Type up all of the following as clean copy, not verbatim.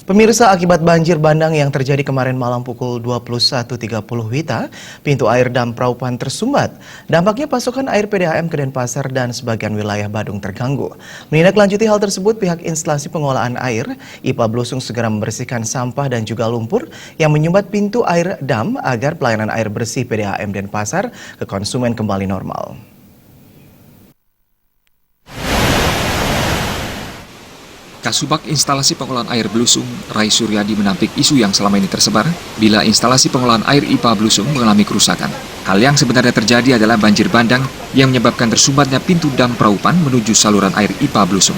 Pemirsa, akibat banjir bandang yang terjadi kemarin malam pukul 21.30 WITA, pintu air dam Praupan tersumbat. Dampaknya pasokan air PDAM ke Denpasar dan sebagian wilayah Badung terganggu. Menindaklanjuti hal tersebut, pihak instalasi pengolahan air IPA Blusung segera membersihkan sampah dan juga lumpur yang menyumbat pintu air dam agar pelayanan air bersih PDAM Denpasar ke konsumen kembali normal. Kasubag Instalasi Pengolahan Air Blusung, Rai Suryadi menampik isu yang selama ini tersebar bila instalasi pengolahan air IPA Blusung mengalami kerusakan. Hal yang sebenarnya terjadi adalah banjir bandang yang menyebabkan tersumbatnya pintu dam Praupan menuju saluran air IPA Blusung.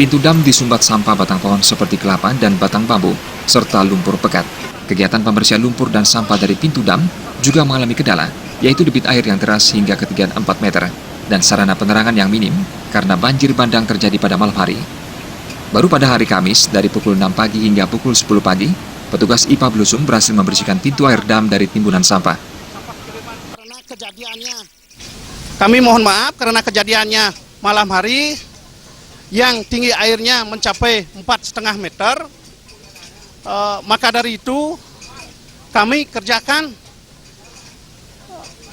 Pintu dam disumbat sampah batang pohon seperti kelapa dan batang bambu, serta lumpur pekat. Kegiatan pembersihan lumpur dan sampah dari pintu dam juga mengalami kendala, yaitu debit air yang deras hingga ketinggian 4 meter, dan sarana penerangan yang minim karena banjir bandang terjadi pada malam hari. Baru pada hari Kamis, dari pukul 6 pagi hingga pukul 10 pagi, petugas IPA Blusung berhasil membersihkan pintu air dam dari timbunan sampah. Kami mohon maaf karena kejadiannya malam hari yang tinggi airnya mencapai 4,5 meter. Maka dari itu kami kerjakan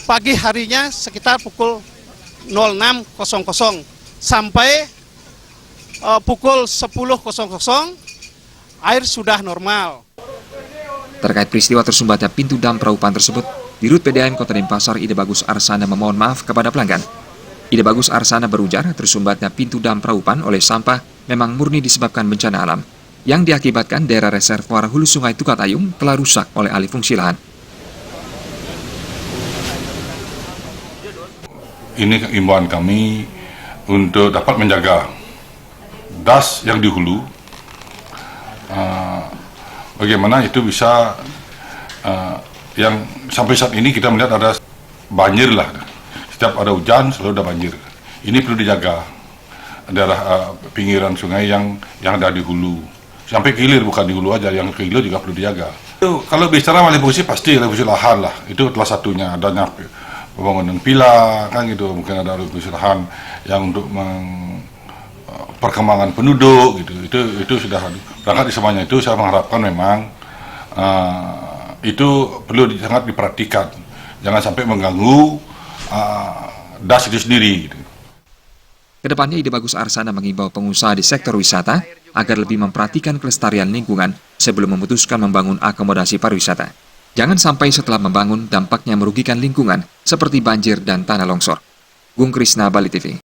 pagi harinya sekitar pukul 06.00 sampai pukul 10.00 air sudah normal. Terkait peristiwa tersumbatnya pintu dam Praupan tersebut, Dirut PDAM Kota Denpasar Ide Bagus Arsana memohon maaf kepada pelanggan. Ide Bagus Arsana berujar tersumbatnya pintu dam Praupan oleh sampah memang murni disebabkan bencana alam yang diakibatkan daerah reservoir hulu sungai Tukatayung telah rusak oleh alih fungsi lahan. Ini imbauan kami untuk dapat menjaga das yang di hulu, bagaimana itu bisa, yang sampai saat ini kita melihat ada banjir lah, setiap ada hujan selalu ada banjir. Ini perlu dijaga daerah pinggiran sungai yang ada di hulu, sampai ke hilir, bukan di hulu aja, yang ke hilir juga perlu dijaga. Kalau bicara alih fungsi pasti alih fungsi lahan lah, itu telah satunya adanya pembangunan pila kan gitu, mungkin ada alih fungsi lahan yang untuk perkembangan penduduk gitu, itu sudah berangkat di semuanya. Itu saya mengharapkan memang itu perlu sangat diperhatikan, jangan sampai mengganggu das itu sendiri gitu. Kedepannya Ide Bagus Arsana mengimbau pengusaha di sektor wisata agar lebih memperhatikan kelestarian lingkungan sebelum memutuskan membangun akomodasi pariwisata. Jangan sampai setelah membangun dampaknya merugikan lingkungan seperti banjir dan tanah longsor. Gung Krisna, Bali TV.